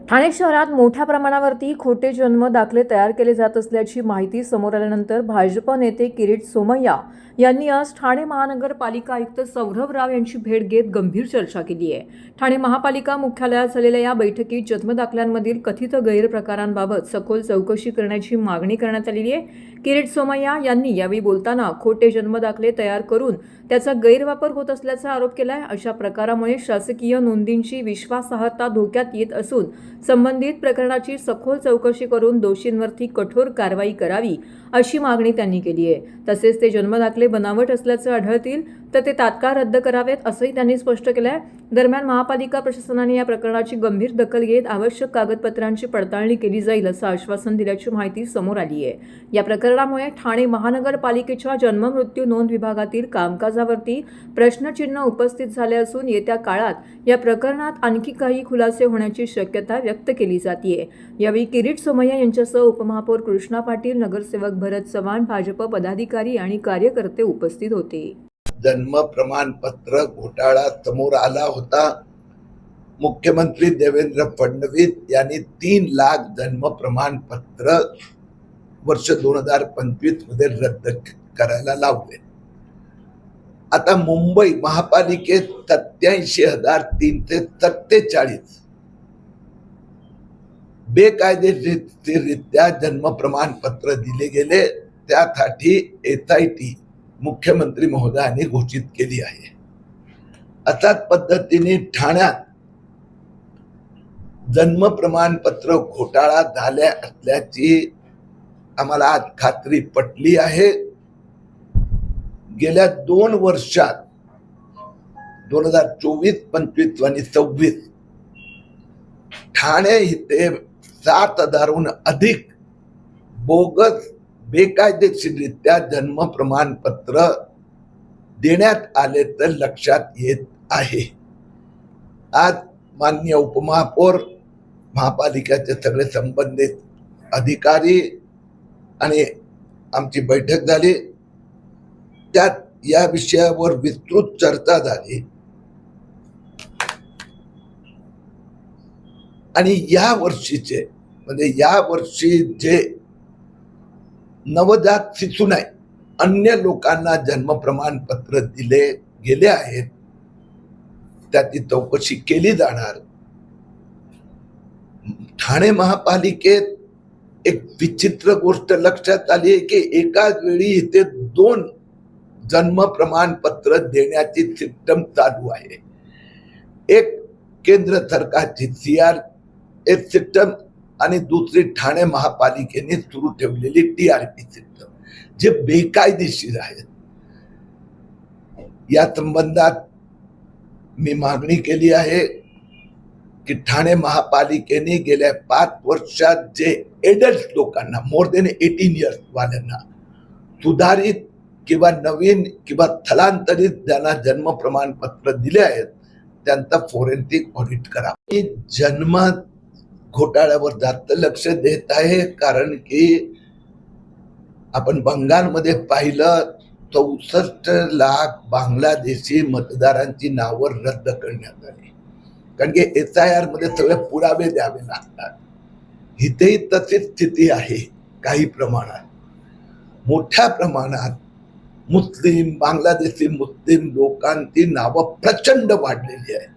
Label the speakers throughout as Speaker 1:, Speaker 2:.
Speaker 1: ठाणे शहरात मोठ्या प्रमाणावरती खोटे जन्म दाखले तयार केले जात असल्याची माहिती समोर आल्यानंतर भाजप नेते किरीट सोमय्या यांनी आज ठाणे महानगरपालिका आयुक्त सौरभ राव यांची भेट घेत गंभीर चर्चा केली आहे. ठाणे महापालिका मुख्यालयात झालेल्या या बैठकीत जन्मदाखल्यांमधील कथित गैरप्रकारांबाबत सखोल चौकशी करण्याची मागणी करण्यात आलेली आहे. किरीट सोमय्या यांनी यावेळी बोलताना खोटे जन्मदाखले तयार करून त्याचा गैरवापर होत असल्याचा आरोप केलाय. अशा प्रकारामुळे शासकीय नोंदींची विश्वासार्हता धोक्यात येत असून संबंधित प्रकरणाची सखोल चौकशी करून दोषींवरती कठोर कारवाई करावी अशी मागणी त्यांनी केली आहे. तसेच ते जन्मदाखले बनावट असल्याचं आढळतील तर ते तात्काळ रद्द करावेत असंही त्यांनी स्पष्ट केलं आहे. दरम्यान महापालिका प्रशासनाने या प्रकरणाची गंभीर दखल घेत आवश्यक कागदपत्रांची पडताळणी केली जाईल असं आश्वासन दिल्याची माहिती समोर आली आहे. या प्रकरणामुळे ठाणे महानगरपालिकेच्या जन्ममृत्यू नोंद विभागातील कामकाजावरती प्रश्नचिन्ह उपस्थित झाले असून येत्या काळात या प्रकरणात आणखी काही खुलासे होण्याची शक्यता व्यक्त केली जाते. यावेळी किरीट सोमय्या यांच्यासह उपमहापौर कृष्णा पाटील, नगरसेवक भरत चव्हाण, भाजप पदाधिकारी आणि कार्यकर्ते उपस्थित होते.
Speaker 2: जन्म प्रमाणपत्र घोटाळा समोर आला होता. मुख्यमंत्री देवेंद्र फडणवीस यांनी 3 लाख जन्म प्रमाणपत्र वर्ष 2025 मध्ये रद्द करायला लावले. आता मुंबई महापालिकेत 87,347 बेकायदेशीररित्या जन्म प्रमाणपत्र दिले गेले. त्यासाठी SIT मुख्यमंत्री महोदयांनी घोषित केली आहे. अशाच पद्धतीने ठाण्यात जन्म प्रमाणपत्र घोटाळा झाल्या असल्याची आम्हाला आज खात्री पटली आहे. गेल्या 2 वर्षात 2024, 25 आणि 26 ठाणे इथे 7,000हून अधिक बोगस बेकायदेशीररित्या जन्म प्रमाणपत्र देण्यात आले तर लक्षात येत आहे. आज माननीय उपमहापौर, महापालिकेचे सगळे संबंधित अधिकारी आणि आमची बैठक झाली. त्यात या विषयावर विस्तृत चर्चा झाली आणि या वर्षीचे म्हणजे या वर्षी जे नवजात शिशू नाही अन्य लोकांना जन्म प्रमाणपत्र दिले गेले आहेत त्याची चौकशी केली जाणार. ठाणे महापालिकेत एक विचित्र गोष्ट लक्षात आली आहे की एकाच वेळी इथे 2 जन्म प्रमाणपत्र देण्याची सिस्टम चालू आहे. एक केंद्र सरकारची CRS सिस्टम आणि दुसरी ठाणे महापालिकेने सुरू ठेवलेली TRP सिस्टम, जे बेकायदेशीर आहेत. या संबंधात मी मागणी केली आहे की ठाणे महापालिकेने गेल्या 5 वर्षात जे एडल्ट लोकांना मोर देन 18 इयर्स वाल्यांना सुधारित किंवा नवीन किंवा स्थलांतरित ज्यांना जन्म प्रमाणपत्र दिले आहेत त्यांचा फोरेन्सिक ऑडिट करा. जन्म घोटाळ्यावर जास्त लक्ष देत आहे कारण की आपण बंगालमध्ये पाहिलं 64 लाख बांगलादेशी मतदारांची नावं रद्द करण्यात आली कारण की SIR मध्ये सगळे पुरावे द्यावे लागतात. इथेही तशीच स्थिती आहे. काही प्रमाणात मोठ्या प्रमाणात मुस्लिम, बांगलादेशी मुस्लिम लोकांची नावं प्रचंड वाढलेली आहे.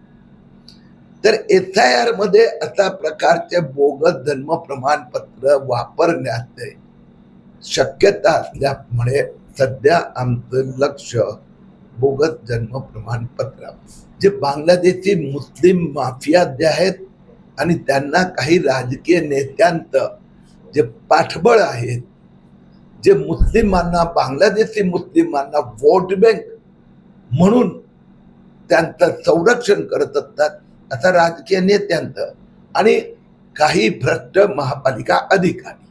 Speaker 2: तर SIR मध्ये अशा प्रकारचे बोगस जन्म प्रमाणपत्र वापरण्याचे शक्यता असल्यामुळे सध्या आमचं लक्ष बोगस जन्म प्रमाणपत्र जे बांगलादेशी मुस्लिम माफिया जे आहेत आणि त्यांना काही राजकीय नेत्यांचं जे पाठबळ आहे, जे मुस्लिमांना, बांगलादेशी मुस्लिमांना वोट बँक म्हणून त्यांचं संरक्षण करत असतात, असा राजकीय नेत्यांचं आणि काही भ्रष्ट महापालिका अधिकारी